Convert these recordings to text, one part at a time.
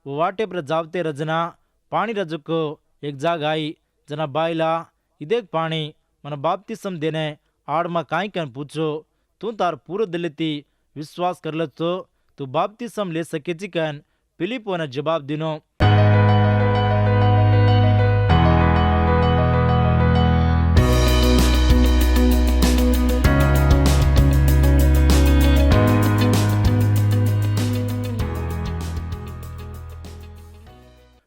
वो वाटे पर जावते रजना पानी रजको एक जाग आई जना बायला इदेक पानी मन बाप्तिसम देने आड़ में काई कन पूछो तू तार पूरे दिल थी विश्वास कर लो तो तू बाप्तिसम ले सके चिकन फिलिपो ने जवाब दिनो।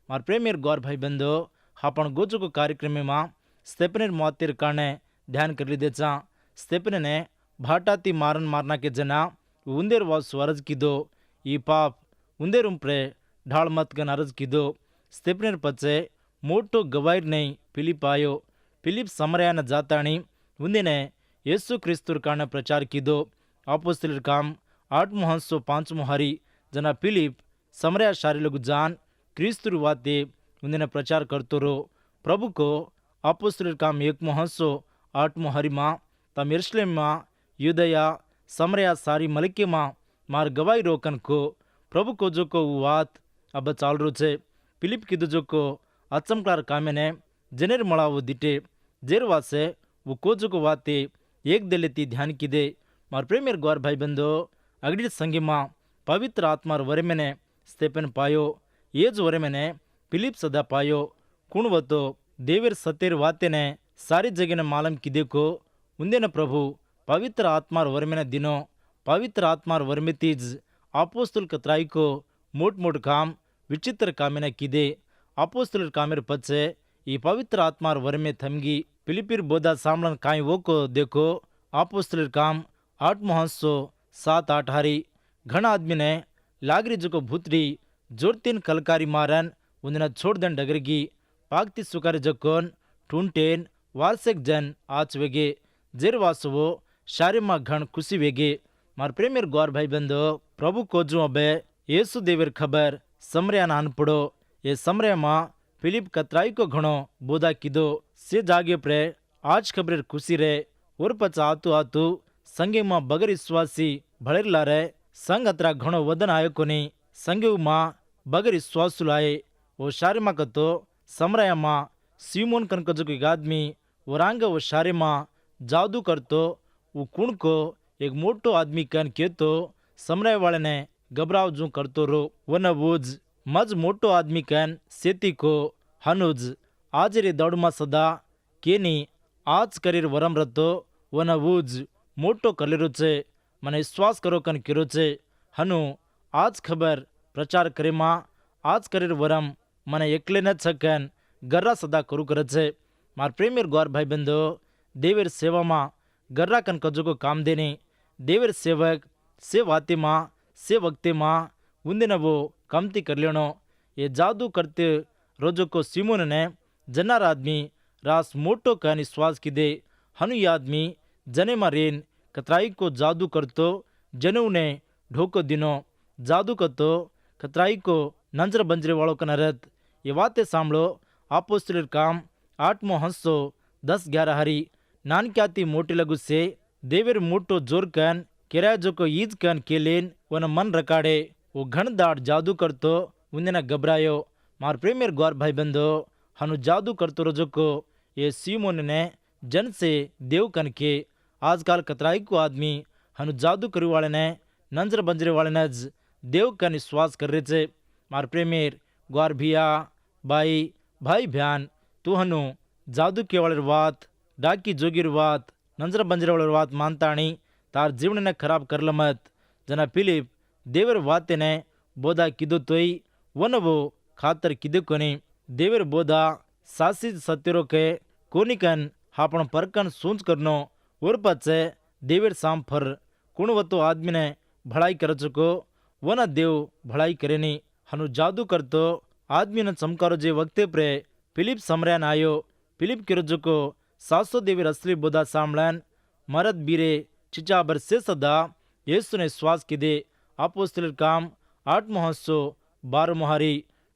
मार प्रेमियर गौर भाई बंधो आपण गोजो को कार्यक्रम में स्तेपनेर मौतेर काने ध्यान कर लीधे चा। स्तेपने ने भाटाती मारन मारना के जना उंदेर वा स्वरज कीधो ई पाप उंदेर उम्प्रे ढाल मत गन अर्ज कीधो। स्तेपनेर पचे मोटो गवायर नहीं फिलिप आयो। फिलिप समरयान जाताणी उंदिने येसु क्रिस्तुर काने प्रचार कीधो। अपोस्तलर काम 8:5 हरी जना फिलिप समरया शारी लघु जान क्रिस्तुर वाते उन्हें प्रचार करतो रो। प्रभु को अपोस्तलर काम 1:8 हरी माँ तम यरूशलेम माँ युदया समरया सारी मलिके माँ मार गवाही रोकन को प्रभु को जो को वात अब चाल रो छे। फिलिप की जो को अचमकार कामे ने जनेर मड़ा वो दिटे जेर वासे वो को जो को वाते एक दिलेती ध्यान की दे। मार प्रेमियर गौर भाई बंधो अगड़ी संगी माँ पवित्र आत्मार वरे मैंने स्तेपन पायो ये जो वरे मैंने फिलिप सदा पायो कुणवतो देवर सतेर वाते ने सारी जगह ने मालूम किदे को उन्दे न प्रभु पवित्र आत्मार वरमेने दिनो पवित्र आत्मार वरमे तीज अपोस्तल कतराई को मोट मोट काम विचित्र कामेने किदे। अपोस्तल कामेर पचे ई पवित्र आत्मार वरमे थमगी फिलिपिर बोधा सामलन काई वो को देखो। अपोस्तल काम 8:7-8 हारी घना आदमी ने लागरी जो को भूतरी जोरतीन कलकारी मारन उन्हें छोड़ देन डगरगी पागती सुकार जकोन टूंटेन वारसेक जन आच वेगे जेर वासवो शारे मा घण खुशी वेगे। मार प्रेमियर गौर भाई बंधो प्रभु को जो अबे येसु देवर खबर समरया नान पड़ो ये समरया मा फिलिप कतराई को घणो बोधा कीधो से जागे प्रे आज खबरेर खुशी रे और पचा आतु आतु संगे मा बगर विश्वासी भड़ेर लारे संग अतरा घणो वदन आयो कोनी संगे मा बगर विश्वासु लाए वो शारे मा कतो समरया मा सीमोन कनक जो एक आदमी वरांग वो शारे मा जादू करतो वो कुण को एक मोटो आदमी कन के तो समरया वाले ने घबराव जू करतो रो वन वुज मज मोटो आदमी कन सेती को हनुज आज रे दौड़ मा सदा केनी आज करीर वरम रतो वन वुज मोटो कलेरो छे मने विश्वास करो कन केरो छे हनु आज खबर प्रचार करे मा आज करीर वरम मने एकले न छकन गर्रा सदा करू करे छे। मार प्रेमियर गौर भाई बंधो देवर सेवा मा गर्रा कन कजो को काम देने देवर सेवक से वाते मा से वक्ते मा उन्दे न वो कमती कर लेनो ये जादू करते रोजो को सीमोन ने जनार आदमी रास मोटो कन विश्वास की दे हनु ये आदमी जने मा रेन कतराई को जादू करतो जनु ने ढोको दिनो जादू करतो कतराई को नंजर बंजरे वालों का नरत ये बातें सांभळो। अपोस्तलर काम 8:10-11 हरी नान क्याती मोटी लगु से देवर मोटो जोर कन केरा जो को ईज कन केलेन वन मन रकाड़े वो घण दाड़ जादू करतो उन्हें न घबरायो। मार प्रेमियर गौर भाई बंधो हनु जादू करतो रजो को ये सीमोन ने जन से देव कन के आजकल कतराई को आदमी हनु जादू करू वाले ने नंजर बंजरे वाले नज देव कन विश्वास कर रहे थे। मार प्रेमियर गौर भिया भाई भाई भ्यान तू हनु जादू के वाले वात डाकी जोगिर वात नंजर बंजरे वाले वात मानताणी तार जीवन ने खराब कर लमत जना फिलिप देवर वाते ने बोधा किदो तोई वन वो खातर किदे कोनी देवर बोधा सासी सत्यरो के कोनी कन हापण परकन सूंच करनो और पचे देवर साम फर कुणवतो आदमी ने भड़ाई कर चुको वन देव भड़ाई करेनी हनु जादू करतो आदमी ने चमकारो जे वक्ते प्रे फिलिप समरयान आयो फिलिप किरजो को 700 देवर असली बोधा सामलन मरद बीरे चिचाबर से सदा येसु ने श्वास की दे। अपोस्तलर काम 8:12 हारी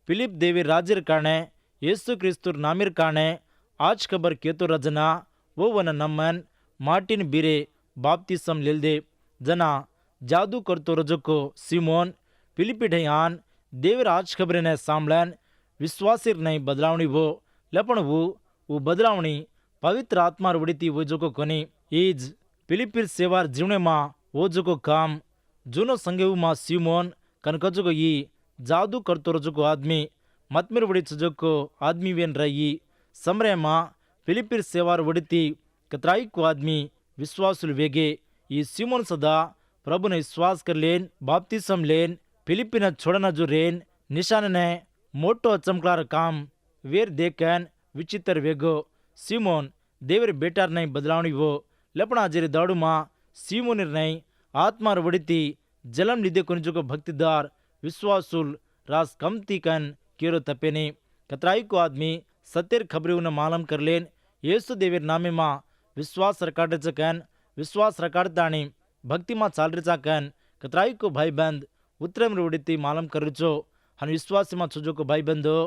फिलिप देवी राजर काने येसु क्रिस्तुर नामिर काने आज खबर केतो रजना वो वन नमन मार्टिन बीरे बाप्तिसम लेल दे जना जादू करतो रजो को सीमोन फिलिपी ढयान ದೇವರ ಆಚ್ ಖಬರಿನ ಸಾಂಬ್ಳನ್ ವಿಶ್ವಾಸಿರ್ನೈ ಬದಲಾವಣೆ ವೋ ಲಪಣವು वो बदलावणी पवित्र आत्मा उड़ती वो जो को कोनी ईज फिलिपिर सेवार जीवने माँ वो जो को काम जुनो संगेव माँ सीमोन कनकजो को ये जादू करतो रजो को आदमी मतमेर उड़ी जो को आदमी वेन रही समरे माँ फिलिपिर सेवार उड़ती कतराई को आदमी विश्वास वेगे ये सीमोन सदा प्रभु ने विश्वास कर लेन बाप्तिस्म लेन फिलिपिन छोड़ना जो रेन निशान ने मोटो चमकलार काम वेर देखन विचित्र वेगो सीमोन देवर बेटार नहीं बदलावनी वो लपना जेरे दाड़ू माँ सीमोनिर नहीं आत्मार वड़ती जलम लिदे कुंजो को भक्तिदार विश्वासुल रास कमती कन केरो तपेने कतराई को आदमी सत्यर खबरें उन्हें मालूम कर लेन येसु देवर नामे माँ विश्वास रकाटे कन विश्वास रकाड़तानी भक्ति माँ चाल रचा कन कतराई को भाई बंद उत्तरम वड़ती मालूम कर रचो हन विश्वास माँ छुजो को भाई बंदो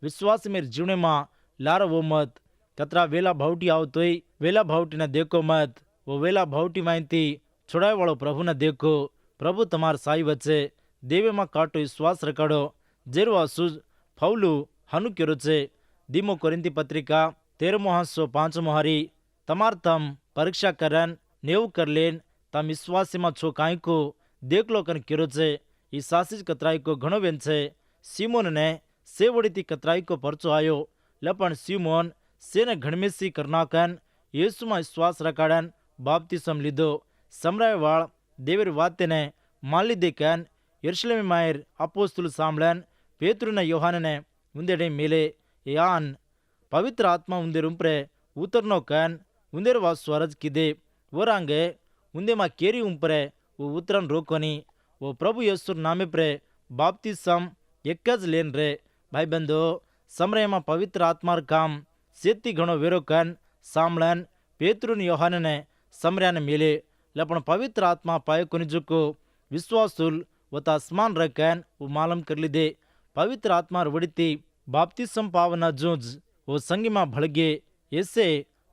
विश्वास मेरे जीवने माँ लारा वो मत कतरा वेला भावटी आवतोय वेला भावटी न देखो मत वो वेला भावटी माहिती छुड़ाए वालों प्रभु न देखो प्रभु तमार साई वच्चे देवे माँ काटो विश्वास रकाड़ो जेरो आसुज फौलू हनु केरो छे दीमो कोरिंती पत्रिका 13:5 मोहारी तमार तम परीक्षा करन नेव कर लेन तम विश्वास में छो काई को देख लो कन केरो छे ई सासिज कतराई को घणो वेन छे सीमोन ने सेवड़ीती कतराई को परचो आयो लपन सीमोन सेने घणमेसी करनाकन येसु में विश्वास रकाड़न बाप्तिस्म लीधो समराय वाल देवर वाते ने मान लीधे कन यरूशलेम मायर अपोस्तुल सांभळन पेतुरन योहान ने उंदेडे मेले यान पवित्र आत्मा उंदे रुंप्रे उतरनो कन उंदेर वा स्वरज किदे वरांगे उंदे मा केरी उंपरे वो उतरन रोकोनी वो प्रभु येसु नामे प्रे बाप्तिस्म एकज लेन रे भाई बंदो समरे में पवित्र आत्मार काम सेती घणो वेरो कन सांभळन पेतरुन योहान ने समर्या ने मेले लपन पवित्र आत्मा पाए कुनिजुको विश्वासुल वता आसमान रखन वो मालूम कर लीधे पवित्र आत्मा वड़ती बाप्तिस्म पावना जूझ वो संगी मां भड़गे ऐसे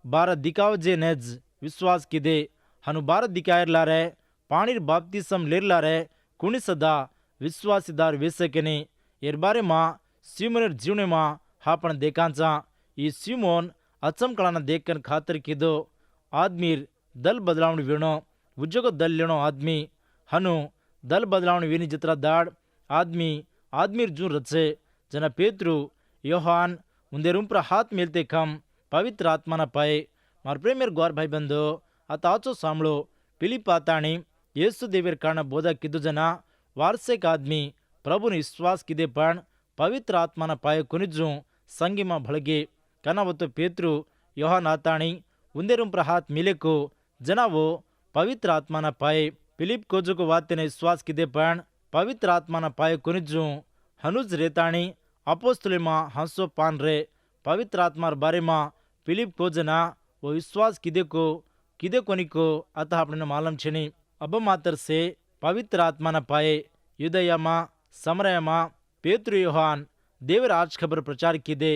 12 दिखावजे नेज विश्वास किदे हनु 12 दिखायर लारे पानीर बाप्तिस्म लेर लारे कुणी सदा विश्वासीदार वेसे केने एर बारे मां सीमोन जीवने मां हापण देखांचा ई सीमोन अचमकळाना देखन खातर किदो आदमीर दल बदलावणी वेणो उद्योग दल लेणो आदमी हनु दल बदलावणी वेनी जत्रा दाड़ आदमी आदमीर जून रचे जना पेत्रु योहान उंदे रुंपर हाथ मेलते कम पवित्र आत्माना पाए मार प्रेमेर ग्वार भाई बंदो आचो सांभळो पिलिप आताणी येसु देवेर कारण बोधा किदो जना वारसेक आदमी प्रभुने विश्वास किदे पण पवित्र आत्माना पाए कुनिजू संगी मां भड़गे कनावतो पेत्रु योहान आताणी उंदे रुंपर हाथ मिलेको जना वो पवित्र आत्माना पाए पिलिप कोजो को वाते ने विश्वास किदे पण पवित्र आत्माना पाए कुनिजू हनुज रेताणी अपोस्तले मां हंसो पान रे पवित्र आत्मार बारे मां पिलिप कोजना वो विश्वास किदे कोनी को अतः अपने मालूम छेनी अब मातर से पवित्र आत्माना पाए युदया मां समरया मां पेत्रु योहान देवर आज खबर प्रचार किदे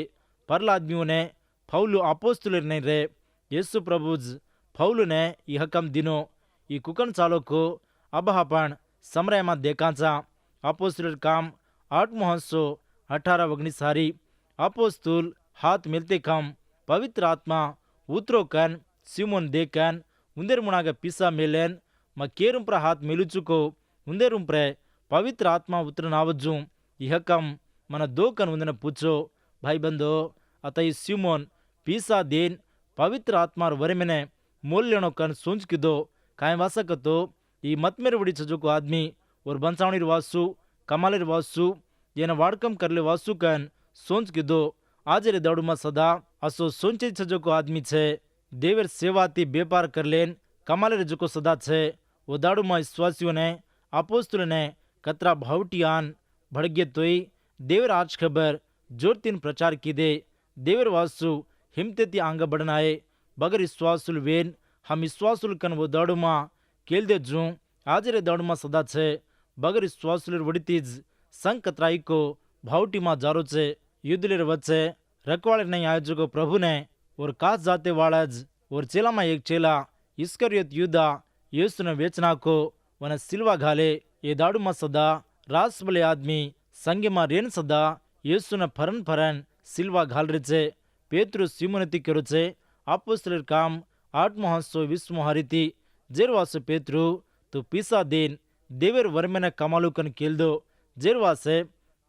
परला आदमियों ने फौलू अपोस्तुल नहीं रे येसु प्रभुज फौलू ने यह कम दिनों ई कुकन चालो को अब हापण समरय में देखाचा अपोस्तुल काम 8:18 सारी अपोस्तुल हाथ मिलते कम पवित्र आत्मा उतरो कन सीमोन देखन उंदेर मुनाग पिसा मेलेन म केरुं प्र हाथ मिलुचुको उंदेरुं प्रे पवित्र आत्मा उतरन आवज्जू यह कम मन दो कन उंदन पूछो भाई बंदो अतई सीमोन पीसा देन पवित्र आत्मार वरेमने मोल लेनो कन सोच किदो काय वासकतो ई मतमेर वड़ी छजो को आदमी और बंसावणीर वासु कमालेर वासु येन वाड़कम करले वासु कन सोच किदो आज रे दौड़ में सदा असो सोचे छजो को आदमी छे देवर सेवाती व्यापार कर लेन कमालेर जको सदा छे वो दाड़ू में विश्वासियों ने अपोस्तल ने कतरा भावटियान भड़गे तोई देवर आज खबर जोर तीन प्रचार की दे देवर वासु हिमतेती आंग बढ़नाए बगर विश्वासुल वेन हम विश्वासुल कन वो दाड़ू में केल दे जू आज रे दाड़ू में सदा छे बगर विश्वासुल वड़तीज संग कतराई को भावटी में जारो छे युद्धलेर वच्चे रखवाड़े नहीं आयोजो को प्रभु ने और कास जाते वाड़ज और चेला में एक चेला इस्करियोत युदा यीशु ने वेचना को वन सिल्वा घाले ये दाड़ू में सदा रास बले आदमी સંગેમાં રેન સદા యేసున ફરન ફરન સિલ્વા ઘાલરે છે. પેતૃ સિમોનતી કર્યો છે. ಅಪೊಸ್ತಲರ ಕಾಮ್ 8:20 ಹರಿತಿ ಜೇರ್ವಾಸೆ ಪೇತ್ರು ತು ಪಿಸಾ ದೇನ್ ದೇವರ ವರ್ಮೆನ ಕಮಾಲುಕನ್ ಕೇಳ್ದೋ ಜೇರ್ವಾಸೆ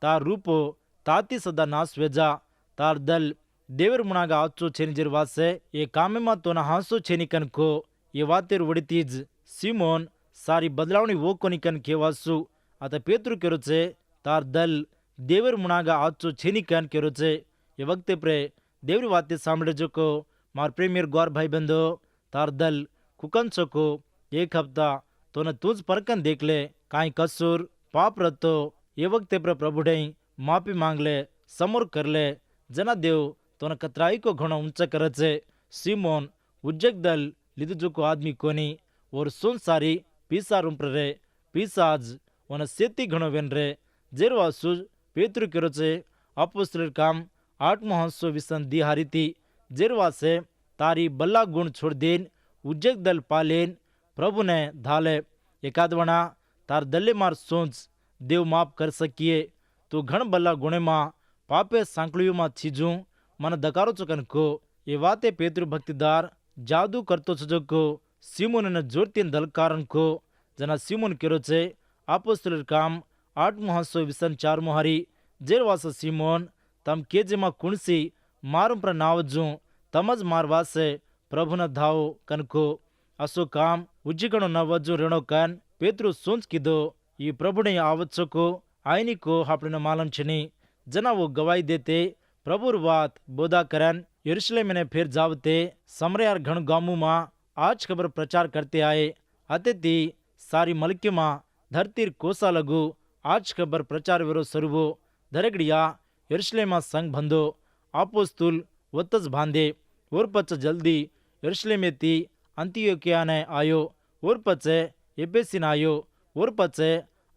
ತಾರ್ ರೂಪೋ ತಾತಿ ಸದಾ ನಾಸ್ ವೆಜಾ ತಾರ್ ದಲ್ ದೇವರ ಮುಣಾಗ ಆಚೋ છેની જિરવાસે એ કામેમાં તોના હાંસો છેની કનકો એ વાતેર વડીતીજ સિમોન સારી બદલાવણી વો કોની કન કેવાસુ આತ પેતૃ કેરો છે તાર દલ દેવર મુણાಗ આચો છેની કન કેરો છે. એ વખતે પ્રે દેવરી વાતે સાંભળે જોકો માર પ્રેમિયર ગોર ભાઈ બંધો તાર દલ કુકન છકો એક હપ્તા તોને તું જ પરકન દેખ લે કાંઈ કસૂર પાપ રતો એ વખતે પ્રે પ્રભુડઈ માફી માંગ લે સમોર કર લે जना देव तोन कतराई को घणो ऊंचा करे छे. सिमोन उज्जक दल લીધું જોકો આદમી કોની ઓર સોન સારી પીસા રૂમ્પ્ર રે પીસાજ ઓને સેતી ઘણો વેન રે જેરવા સુજ પેતૃ કર્યો છે. અપોસ્તલર કામ 8:20 દી હારીતી જેરવા से तारी बल्ला गुण छोड़ देन उज्जक दल पालेन प्रभु ने धाले एकादवणा तार दल्ले मार सोच देव माफ कर सकिए तो घण बल्ला गुणे मां पापे सांकलियों मां छीजू मन दकारो चकन को ये वाते पेतृ भक्तिदार जादू करतो छजो को सिमोन ने जोरतीन दलकारन को जना सिमोन केरो छे. अपोस्तलर काम 8:24 मोहारी जेरवास सिमोन तम केजे मां कुणसी मारुं प्र नावजू तमज मारवासे प्रभु न धाव कनको असो काम उज्जिगणो न वजू रेणो कन पेतृ सोच कीधो ई प्रभु ने आवच्छो को आईनी को आपने मालूम छनी जना वो गवाही देते प्रभुर वात बोधा करन यरूशलेम ने फिर जावते समरयार घण गामू मां आज खबर प्रचार करते आए अतिथि सारी मलकी मां धरतीर कोसा लगू आज खबर प्रचार वेरो सरवो धरगड़िया यरूशलेम संग बंधो आपोस्तुल वतस बांधे और पच जल्दी यरूशलेमेती अंतियोकिया ने आयो और पचे एफेसिन आयो और पचे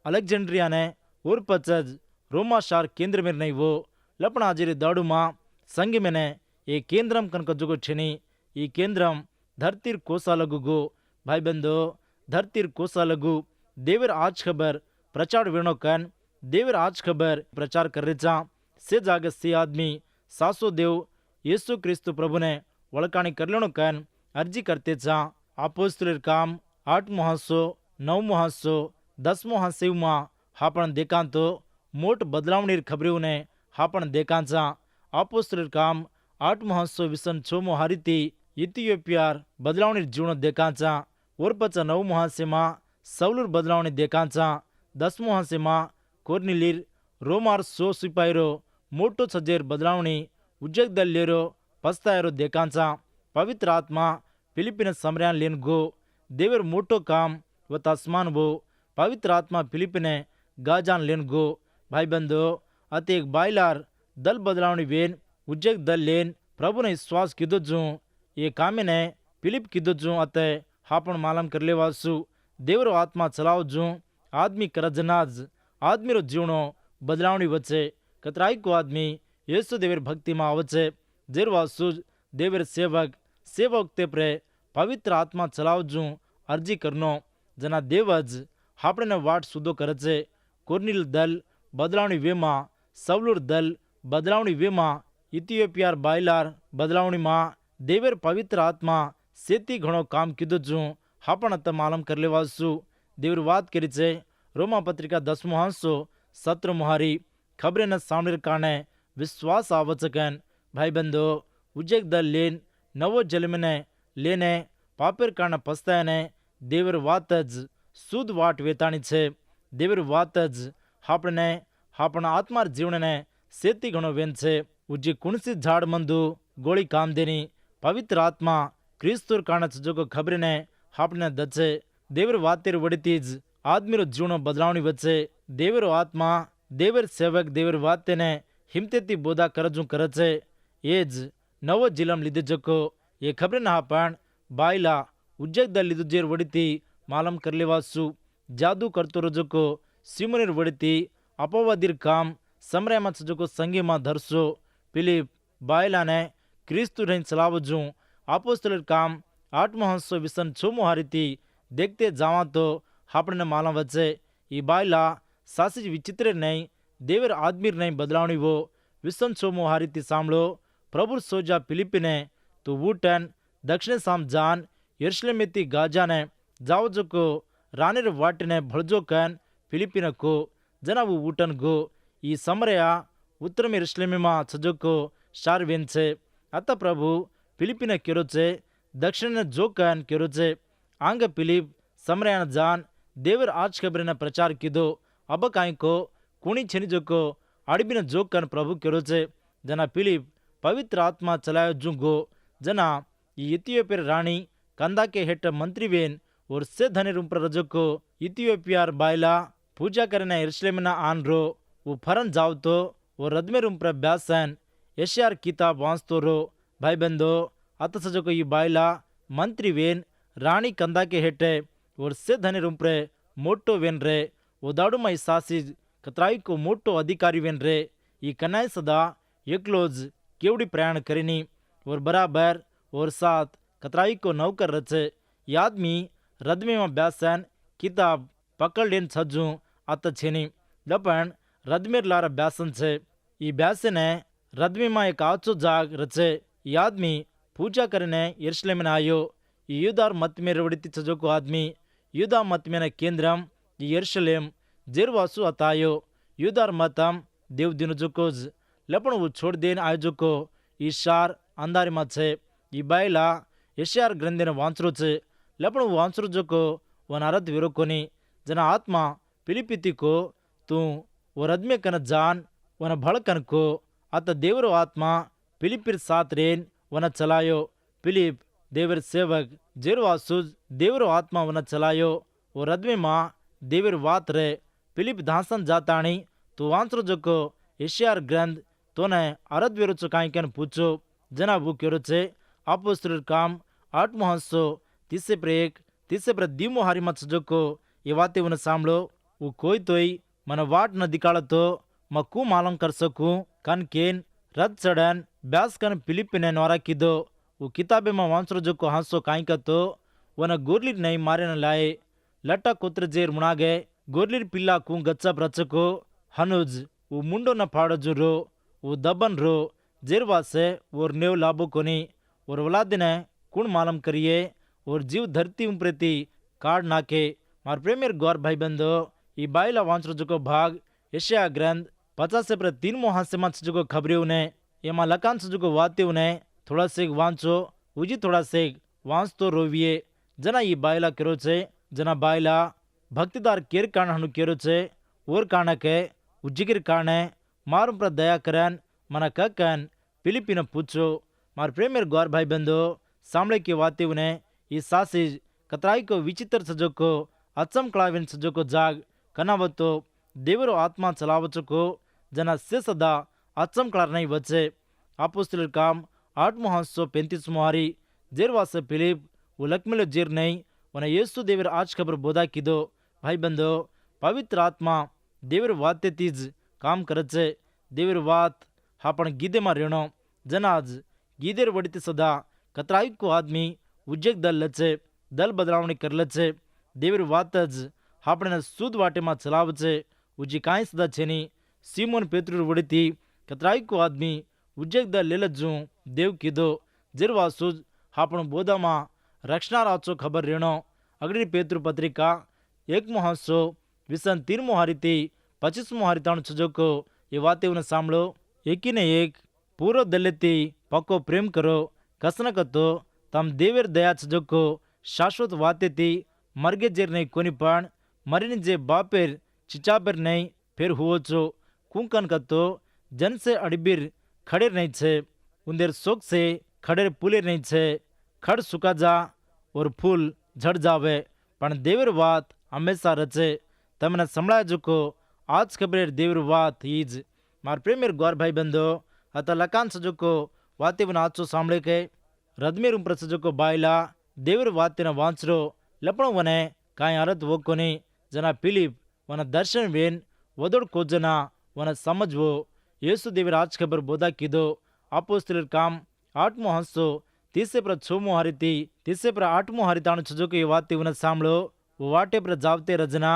अलेक्जेंड्रिया ने और पचज रोमा शार केंद्र में नहीं वो लपना हाजिरी दाड़ू मां संग में ने ये केंद्रम कनक जुगो छनी ई केंद्रम धरतीर कोसा लगुगो भाई बंदो धरतीर कोसा लगू देवर आज खबर प्रचार वेणो कन देवर आज खबर प्रचार कर रेचा से जागे से आदमी सासो देव यीशु क्रिस्तु प्रभु ने वळकाणी करलेणो कन अर्जी करते चा. अपोस्तलर काम 8:9 मां हापण देखांतो मोट बदलावणीर खबरीने हापण देखांचा. अपोस्तलर काम 8:26 हारीती इथियोपियार बदलावणीर जीवनो देखांचा. ओरपच 9 मां सौलूर बदलावणी देखांचा. 10 मां कोर्निलीर रोमार 100 सिपाहीरो मोटो सजेर बदलावणी उज्जक दल लेरो पस्तायरो देखांचा. पवित्र आत्मा फिलिपिन समरयान लेन गो देवर मोटो काम व तस्मान वो पवित्र आत्मा फिलिपिने गाजान लेन गो भाई बंदो अते एक बायलार दल बदलावणी वेन उज्जक दल लेन प्रभु ने विश्वास कीधो जू ये कामे ने फिलिप कीधो जू अते हापण मालम कर लेवासु देवरो आत्मा चलाव जू आदमी करजनाज आदमी रो जीवनो बदलावणी वचे कतराई को आदमी येसु देवर भक्ति में आवचे जेरवासु देवर सेवक ते प्रे पवित्र आत्मा चलावजू अर्जी करनो जना देवज हापणे वाट सुधो करचे. कोर्निल दल बदलावणी वेमा सवलूर दल बदलावणी वेमा इथियोपियार बायलार बदलावणी मां देवर पवित्र आत्मा सेती घणो काम कीधो जू हापण अत मालम कर लेवासु देवर वात करी छे. रोमा पत्रिका 10:17 हारी खबरे न सामने काने विश्वास आवचकन भाई बंधो उज्जक दल लेन नवो जलमने लेने पापेर कारण पस्तायने देवर वातज शुद्ध वाट वेताणी छे. देवर वातज हापणे हापण आत्मार जीवनने सेती घणो वेन छे. उज्जी कुणसी झाड़ मंदू गोળી काम देनी पवित्र आत्मा क्रिस्तुर कारण जोगो खबरने हापणे दचे देवर वातेर वडीतीज आदमीरो जीवनो बदलावणी वचे. देवरो आत्मा देवर सेवक देवर वातेने हिमतेती बोधा करजू करचे एज नवो जिलम लीधे जको ये खबर ना पण बायला उज्जक दल लीधु जेर वड़ीती मालम कर लेवासु जादू करतो रजको सिमोनेर वड़ीती अपवादीर काम समरय मत जको संगे मां धरसो फिलिप बायला ने क्रिस्तु रहीन चलावजू. अपोस्तलर काम 8:26 हारीती देखते जावा तो हापणे मालम वचे ई बायला सासी विचित्र नहीं देवर आदमीर नहीं बदलावनी वो विसन सोमो हारीती सामलो प्रभु सोजा फिलिपिने तो वूटन दक्षिण साम जान यरूशलेमेती गाजा ने जावजो को रानिर वाटिने भड़जो कन फिलिपिन को जनावु वूटन गो ಈ ಸಮರಯ ಉತ್ತರಮ ಯೆರೂಸಲೇಮಿಮ ಸಜೋಕೋ ಶಾರ್ವೆನ್ಸೆ ಅತ ಪ್ರಭು ಫಿಲಿಪಿನ ಕೆರೋಚೆ ದಕ್ಷಿಣ ಜೋಕನ್ ಕೆರೋಚೆ ಆಂಗ ಫಿಲಿಪ್ ಸಮರಯನ ಜಾನ್ ದೇವರ ಆಚ್ ಖಬರಿನ ಪ್ರಚಾರ ಕಿದೋ ಅಬ ಕಾಯ್ಕೋ ಕುಣಿ ಚೆನಿಜೋಕೋ ಅಡಿಬಿನ ಜೋಕನ್ ಪ್ರಭು ಕೆರೋಚೆ ಜನ ಫಿಲಿಪ್ ಪವಿತ್ರ ಆತ್ಮ ಚಲಾಯ ಜುಂಗೋ ಜನ ಈ ಇಥಿಯೋಪಿಯರ್ ರಾಣಿ ಕಂದಾಕೆ ಹೆಟ್ಟ ಮಂತ್ರಿವೇನ್ और से धने रुम्प्र रजोको इथियोपियार बायला पूजा करने यरूशलेमिना आनरो वो फरन जाव तो वो रदमे रुम्प्र ब्यासन यशार किताब वांचतो रो भाई बंदो अत सजोको ये बायला मंत्री वेन रानी कंदा के हेटे और से धने रुम्प्रे मोटो वेन रे वो दाड़ू मई सासी कतराई को मोटो अधिकारी वेन रे ये कनाई सदा एकलोज केवड़ी प्रयाण करिनी और बराबर और साथ कतराई को नौकर रचे ये आदमी रदमे में ब्यासन किताब पकड़ लेन छज्जू अत छेनी लपन रदमेर लारा ब्यासन छे ये ब्यासन है रदमे में एक आचो जाग रचे ये आदमी पूजा करने यरूशलेम में आयो ये यूदार मत में रवड़ती छजो को आदमी यूदा मत में केंद्रम ये यरूशलेम जेरवासु अतायो यूदार मतम देव दिन जोकोज लपन वो छोड़ देन आयोजो को ये शार अंधारी मत छे ये बायला यशार ग्रंथिन वांचरो छे लपन वांसरू जोको वन अरत विरोकोनी जना आत्मा पिलिपिति को तू वो रदमे कन जान वन भड़कन को अत देवरो आत्मा पिलिपिर साथ रेन वन चलायो पिलिप देवर सेवक जेरवासुज देवरो आत्मा वन चलायो वो रदमे माँ देवर वात रे पिलिप धासन जाताणी तो वांसरू जोको यशार ग्रंथ तो ने अरत विरोचो काईकन पूछो जना वो क्यों छे अपोस्तलर काम 8 हंसो तीसरे पर एक तीसरे पर दीमो हारी मत सजोको ये बातें उन्हें सांभलो वो कोई तोई मन वाट न दिखाड़ा तो मक्कू मालूम कर सकूं कन केन रद चढ़न ब्यास कन फिलिप ने नौरा की दो वो किताबे में वांसरो जो को हंसो काई का तो वन गोरलीर नहीं मारे न लाए लट्टा कोत्र जेर मुना गए गोरलीर पिल्ला कू गच्चा प्रचको हनुज वो मुंडो न फाड़ो जो रो वो दबन रो जेरवा से वो नेव लाभो कोनी और औलाद ने कुण मालूम करिए और जीव धरती प्रति काट नाके मार प्रेमियर गौर भाई बंदो ई बाइला वांचरो जो भाग यशया ग्रंथ 50 पर 3 हास्य मत जो खबरियों ने एमा लकान से जो वाते ने थोड़ा से वांचो उजी थोड़ा से वांच तो रोविये जना ई बाइला केरो छे जना बाइला भक्तिदार केर कान हनु केरो छे और कानके उज्जिगिर काने मारुम पर दया करन मना ककन फिलिपिन पूछो मार प्रेमियर गौर भाई बंदो सामने के वाते ने ಈ ಸಾಸಿಜ್ ಕತ್ರಾಯಿಕೋ ವಿಚಿತ್ರ ಸಜೋಕೋ ಅಚ್ಚಂ ಕ್ಲಾವಿನ್ ಸಜೋಕೋ ಜಾಗ್ ಕನಾವತ್ತೋ ದೇವರು ಆತ್ಮ ಚಲಾವಚಕೋ ಜನ ಸೇಸದ ಅಚ್ಚಂ ಕ್ಲಾರ್ नहीं बचे अपोस्तलर काम 835 हारी जेरवास फिलिप वो लकमिलो जेर नहीं वन येसु देवर आज खबर बोधा किदो भाई बंदो पवित्र आत्मा देवर वाते तीज काम करचे देवर वात हापण गीदे मा रेणो जनाज गीदेर वडिते सदा कतराई को आदमी उज्जक दल लचे दल बदलावणी कर लचे देवर वातज हापणे सूद वाटे में चलावचे उजी काई सदा छेनी सीमोन पेत्रु वड़ीती कतराई को आदमी उज्जक दल ले लज्जू देव कीधो जेरवासुज हापण बोधा में रक्षणा राचो खबर रेणो अगड़ी पेत्रु पत्रिका 1 हंसो विसन 3 हारीती 25 हारीताणु छजोको ये वाते उन्हें सांभळो एकी ने एक पूरो दलेती पक्को प्रेम करो कसनक तो तम देवर दया छजोको शाश्वत वाते थी मरगे जेर नहीं कोनी पण मरीन जे बापेर चिचापेर नहीं फिर हुओ छो कुंकन का तो जन से अड़बीर खड़ेर नहीं छे उंदेर शोक से खड़ेर पुलेर नहीं छे खड़ सुका जा और फूल झड़ जावे पण देवर वात हमेशा रचे तमने संभळाय जोको आज खबरेर देवर वात ईज मार प्रेमेर गौर भाई बंदो अत लकान सजोको वाते वन आचो सांभळे के रदमेर प्रसजको बायला देवर वातेन वांचरो लपण वने काय अरत वोकोनी जना फिलिप वन दर्शन वेन वदोड़ कोजना वन समझवो येसु देवर आज खबर बोधा कीधो अपोस्तलर काम 8 हंसो 30 पर 6 हारीती 30 पर 8 हारीताणु छजोको ये वाते वन सांभळो वो वाटे पर जावते रजना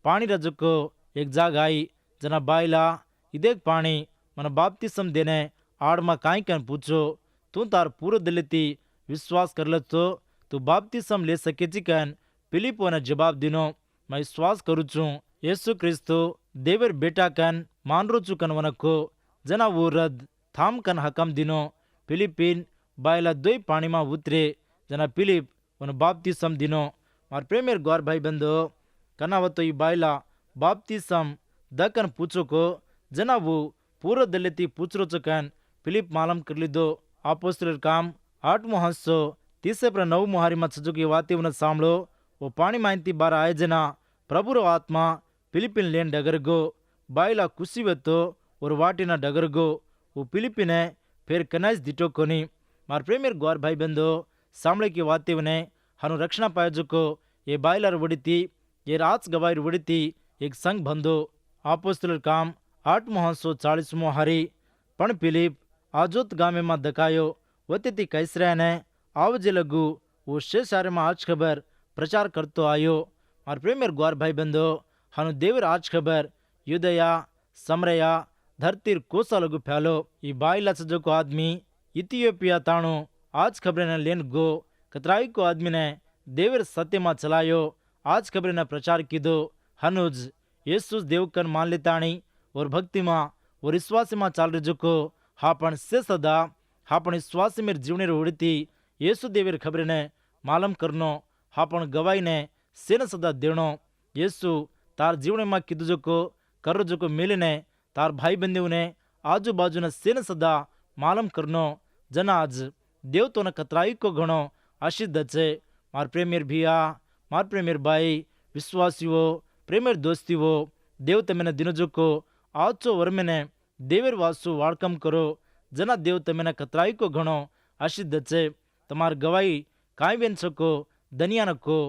पानी रजको एक जाग आई जना बायला इदेक पाणी मन बाप्तिस्म देने आड़ में काई कन पूछो तू तार पूरो दिल थी विश्वास कर लो तू बाप्तिस्म ले सके कन फिलिपो ने जवाब दिनो मैं विश्वास करू छू येसु क्रिस्तु देवर बेटा कन मान रो चुकन वनको जना वो रद थाम कन हकम दिनो फिलिपिन बायला दोई पानी में उतरे जना फिलिप वन बाप्तिस्म दिनो मार प्रेमेर गौर भाई बंदो कनावतो ई बायला बाप्तिस्म दकन पूछो को जना वो पूरा दलेती पूछरो चकन फिलिप मालम कर ली दो आपोस्तलर काम 8 हंसो 30 मुहारी में सजुकी वाती उन सामलो वो पानी माइंती बार आए जना प्रभुरो आत्मा फिलिपिन लेन डगरगो बायला कुसीवतो और वाटिना डगरगो वो फिलिपिने फिर कनाइस दिटो कोनी मार प्रेमेर गौर भाई बंदो सामले की वाती उन्हें हनु रक्षणा पाए जुको ये बायलर वड़ीती ये रात गवायर वड़ीती एक संग बंदो आपोस्तलर काम 8 हरी पण फिलिप आजोत गामे में दकायो वती कैसरे ने आवजे लगू वो शेषारे में आज खबर प्रचार करतो आयो और प्रेमेर ग्वार भाई बंदो हनु देवर आज खबर युदया समरया धरतीर कोसा लगू फैलो ई बाइला सजो को आदमी इथियोपिया ताणु आज खबर ने लेन गो कतराई को आदमी ने देवर सत्य में चलायो आज खबर ने प्रचार कीधो हनुज येसुस देवकन मान लेताणी और भक्ति में और विश्वास में चाल रहे जुको हापण से सदा हापण विश्वास में जीवने उड़ती येसु देवर खबर ने मालूम करनो हापण गवाई ने सेन सदा देनो येसु तार जीवन में कीधु जुको कर जुको मिलने तार भाई बंधु ने आजू बाजू ने सेन सदा मालूम करनो जना आज देव तो न कतराई को घणो आशीष दचे मार प्रेमेर भिया मार प्रेमेर भाई विश्वासियों प्रेमेर दोस्तीओ देव तमेने दिनजुको आचो वर्मेने देवर वासु वाड़कम करो जना देव तमेने कतराई को घणो आशीष दचे तमार गवाई काई बेन सको दनिया नको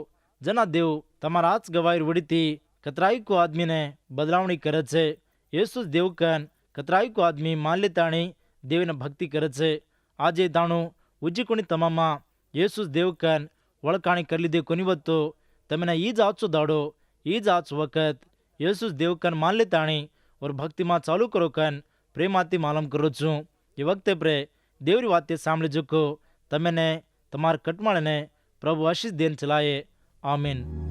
जना देव तमार आज गवाई वड़ीती कतराई को आदमी ने बदलावणी करे छे येसुस देवकन कतराई को आदमी मान लेताणी देवने भक्ति करे छे आजे दाणु उज्जिकोणी तमामा येसुस देवकन वळकाणी कर लीधे कोनी वतो तमेने ईज आचो दाड़ो ईज आच वक्त येसुस देवकन मान लेताणी और भक्ति में चालू करो कन प्रेमाती मालूम करो छू ये वक्त प्रे देवरी वाते सामने जुको तमेने तमार कटमाळ ने प्रभु आशीष देन चलाए आमीन।